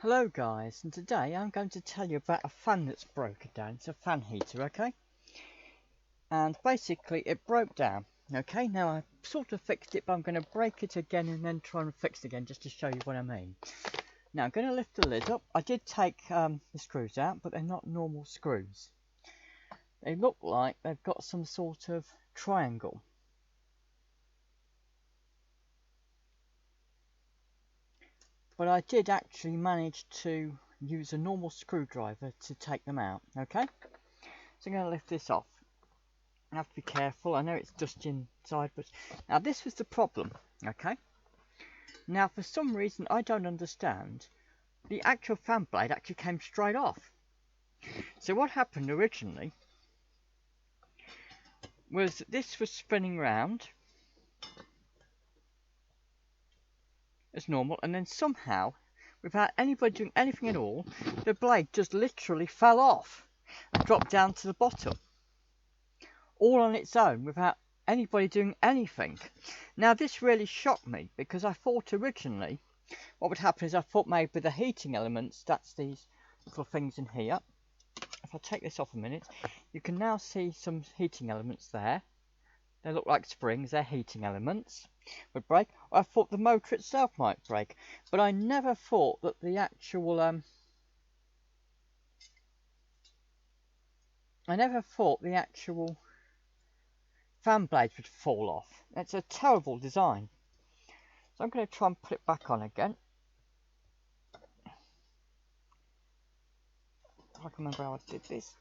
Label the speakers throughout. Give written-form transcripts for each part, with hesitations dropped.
Speaker 1: Hello guys, and today I'm going to tell you about a fan that's broken down. It's a fan heater, okay? And basically it broke down, okay? Now I sort of fixed it, but I'm going to break it again and then try and fix it again just to show you what I mean. Now I'm going to lift the lid up. I did take the screws out, but they're not normal screws. They look like they've got some sort of triangle. But I did actually manage to use a normal screwdriver to take them out, okay? So I'm going to lift this off. I have to be careful. I know it's dusty inside, but now this was the problem, okay? Now for some reason I don't understand, the actual fan blade actually came straight off. So what happened originally was that this was spinning round as normal, and then somehow, without anybody doing anything at all, the blade just literally fell off and dropped down to the bottom, all on its own without anybody doing anything. Now this really shocked me, because I thought originally what would happen is I thought maybe the heating elements, that's these little things in here. If I take this off a minute, you can now see some heating elements there. They look like springs, they're heating elements, would break. I thought the motor itself might break, but I never thought that the actual fan blades would fall off. It's a terrible design. So I'm going to try and put it back on again. If I can remember how I did this.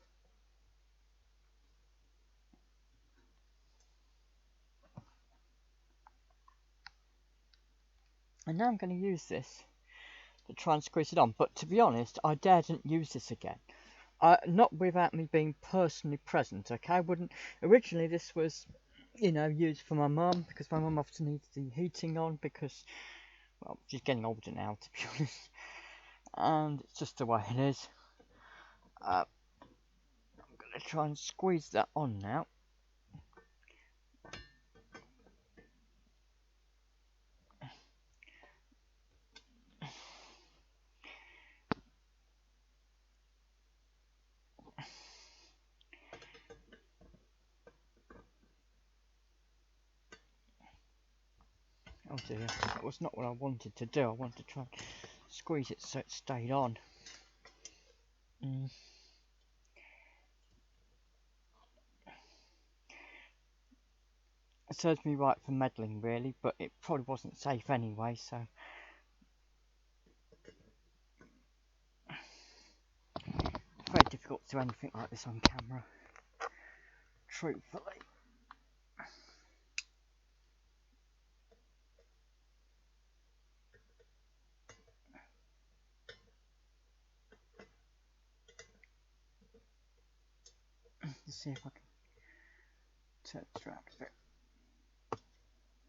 Speaker 1: And now I'm going to use this to try and squeeze it on. But to be honest, I daren't use this again. Not without me being personally present, okay? I wouldn't. Originally, this was, used for my mum, because my mum often needs the heating on, because, well, she's getting older now, to be honest. And it's just the way it is. I'm going to try and squeeze that on now. Oh dear, that was not what I wanted to do. I wanted to try and squeeze it so it stayed on. It serves me right for meddling, really, but it probably wasn't safe anyway, so. Very difficult to do anything like this on camera, truthfully. Let's see if I can turn this around a bit.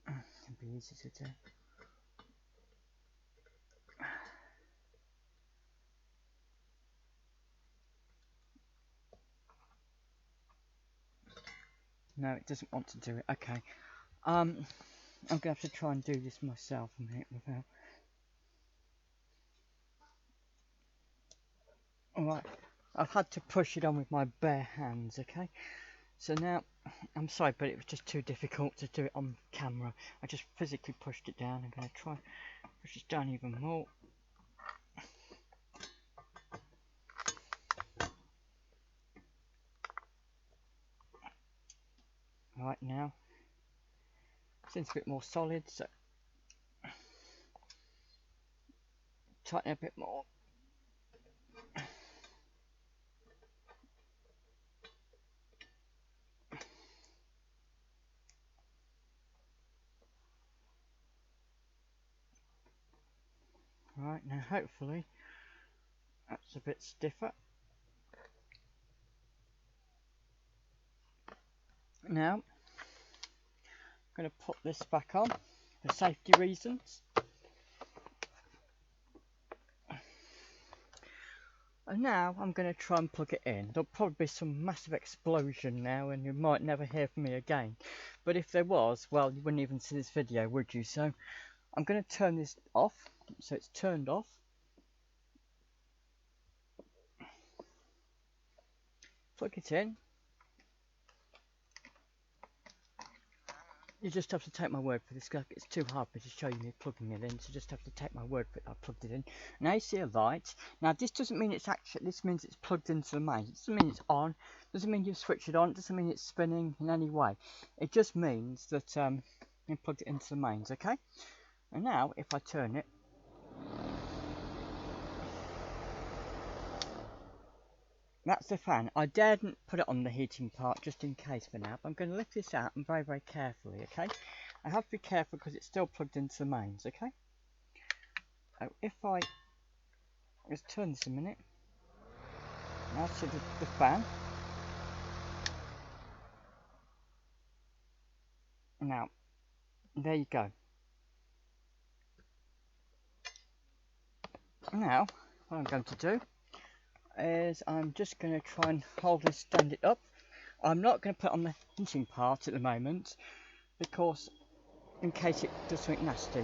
Speaker 1: It'll be easy to do. No, it doesn't want to do it. Okay. I'm going to have to try and do this myself a minute without. Alright, I've had to push it on with my bare hands, okay? So now, I'm sorry, but it was just too difficult to do it on camera. I just physically pushed it down. I'm going to try push it down even more. Right now, seems a bit more solid, so tighten it a bit more. Right, now hopefully that's a bit stiffer. Now, I'm going to put this back on for safety reasons. And now I'm going to try and plug it in. There'll probably be some massive explosion now and you might never hear from me again. But if there was, well, you wouldn't even see this video, would you? So I'm going to turn this off, so it's turned off. plug it in. You just have to take my word for this, because it's too hard for me to show you me plugging it in, so just have to take my word for it. I plugged it in. Now you see a light. Now this doesn't mean it's actually, this means it's plugged into the mains. It doesn't mean it's on, doesn't mean you've switched it on, it doesn't mean it's spinning in any way. It just means that you plugged it into the mains, okay? And now if I turn it, that's the fan. I daren't put it on the heating part just in case for now, but I'm going to lift this out and very, very carefully, okay? I have to be careful because it's still plugged into the mains, okay? So if I just turn this a minute, now to the fan. Now, there you go. Now, what I'm going to do is I'm just going to try and hold and stand it up. I'm not going to put on the heating part at the moment, because in case it does something nasty.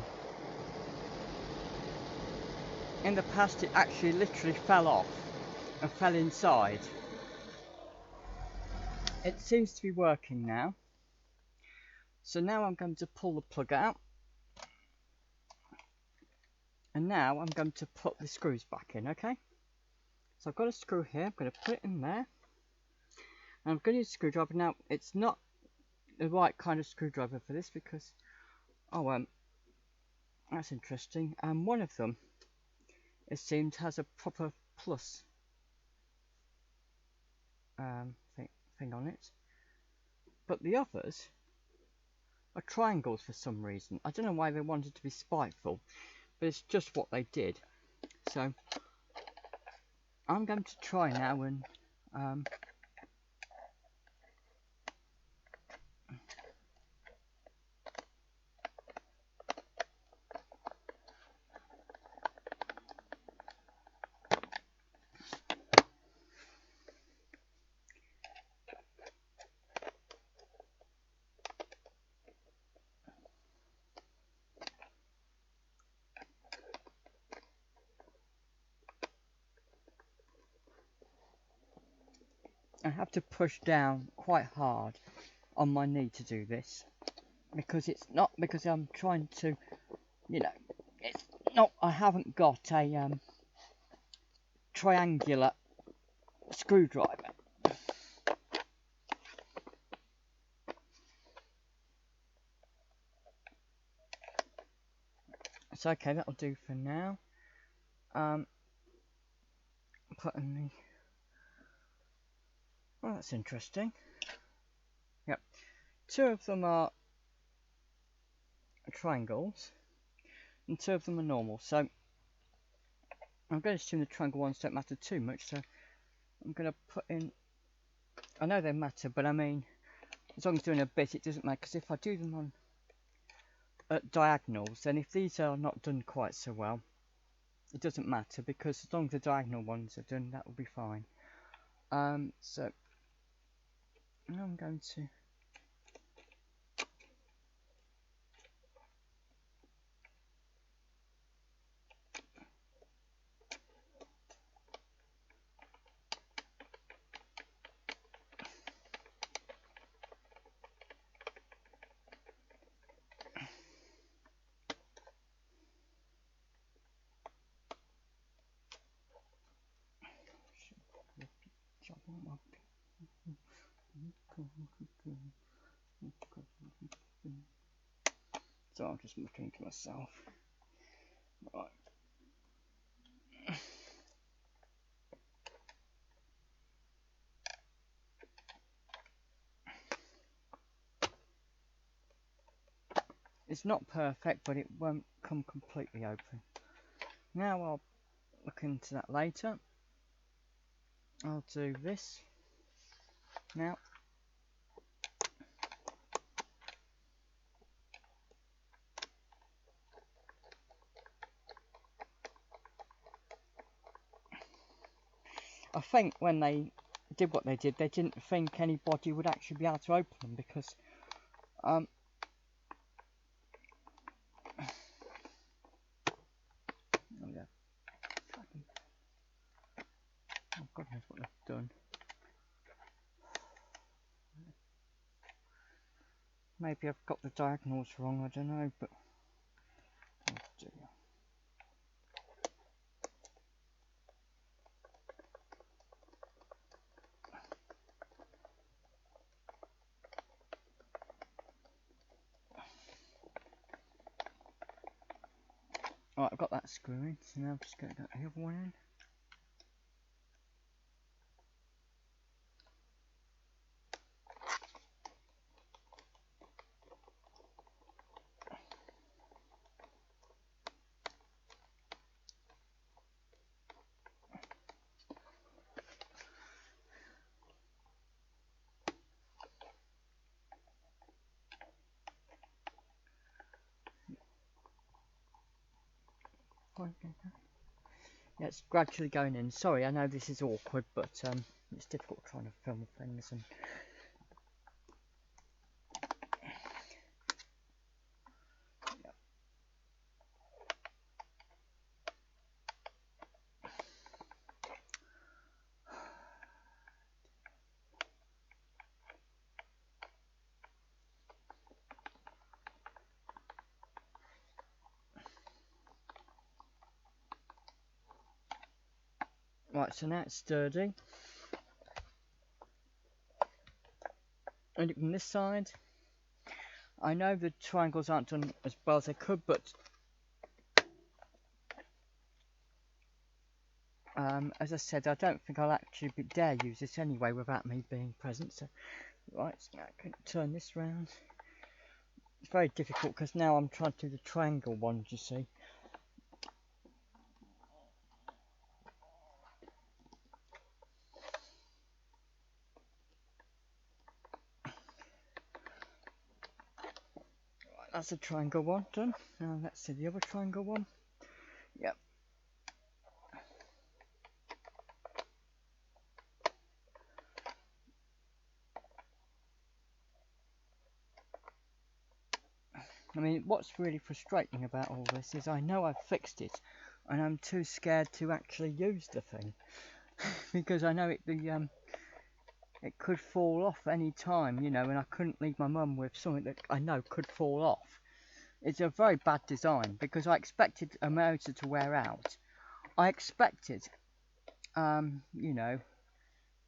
Speaker 1: In the past it actually literally fell off and fell inside. It seems to be working now. So now I'm going to pull the plug out. And now I'm going to put the screws back in, okay? So I've got a screw here, I'm going to put it in there. And I'm going to use a screwdriver. Now, it's not the right kind of screwdriver for this because, that's interesting. And one of them, it seems, has a proper plus thing on it. But the others are triangles for some reason. I don't know why they wanted to be spiteful, but it's just what they did. So I'm going to try now and I have to push down quite hard on my knee to do this, because it's not because I'm trying to, you know, it's not, I haven't got a triangular screwdriver. It's okay, that'll do for now. Putting the, well, that's interesting. Yep, two of them are triangles and two of them are normal, so I'm going to assume the triangle ones don't matter too much, so I'm going to put in, I know they matter, but I mean, as long as doing a bit, it doesn't matter, because if I do them on at diagonals, then if these are not done quite so well, it doesn't matter, because as long as the diagonal ones are done, that will be fine. So now I'm going to so I'm just muttering to myself. Right. It's not perfect, but it won't come completely open. Now I'll look into that later. I'll do this now. I think when they did what they did, they didn't think anybody would actually be able to open them, because oh yeah, oh God knows what they've done. Maybe I've got the diagonals wrong, I don't know, but oh dear. Alright, I've got that screw in, so now I'm just going to get the other one in. Yeah, it's gradually going in. Sorry, I know this is awkward, but it's difficult trying to film things. And right, so now it's sturdy. And from this side, I know the triangles aren't done as well as they could, but as I said, I don't think I'll actually dare use this anyway without me being present. So, right, so now I can turn this round. It's very difficult because now I'm trying to do the triangle ones, you see. Right, that's a triangle one done. Now let's see the other triangle one. Yep. I mean, what's really frustrating about all this is I know I've fixed it, and I'm too scared to actually use the thing because I know it could fall off any time, you know, and I couldn't leave my mum with something that I know could fall off. It's a very bad design because I expected a motor to wear out. I expected, you know,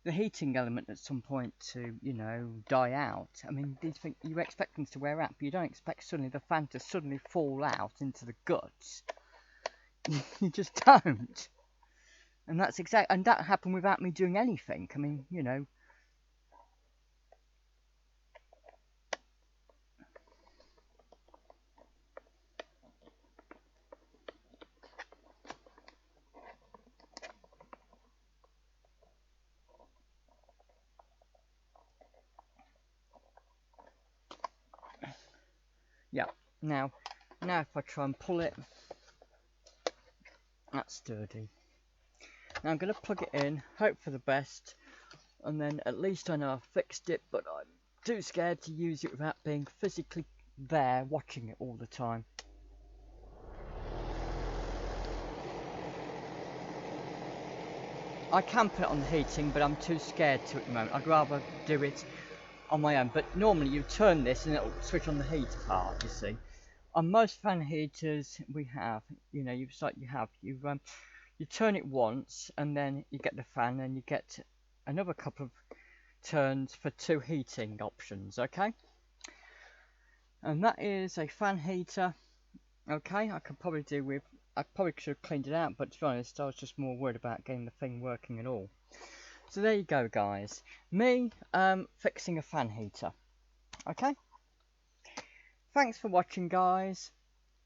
Speaker 1: the heating element at some point to, you know, die out. I mean, these things, you expect things to wear out, but you don't expect suddenly the fan to suddenly fall out into the guts. You just don't. And that's exactly, and that happened without me doing anything. I mean, you know. Yeah. Now if I try and pull it, that's sturdy. Now I'm going to plug it in, hope for the best, and then at least I know I've fixed it, but I'm too scared to use it without being physically there watching it all the time. I can put it on the heating, but I'm too scared to at the moment. I'd rather do it on my own. But normally you turn this and it'll switch on the heater part, you see. On most fan heaters we have, you know, you turn it once and then you get the fan and you get another couple of turns for 2 heating options, okay? And that is a fan heater. Okay, I probably should have cleaned it out, but to be honest, I was just more worried about getting the thing working at all. So there you go, guys. Me fixing a fan heater. Okay? Thanks for watching, guys.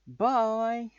Speaker 1: Bye.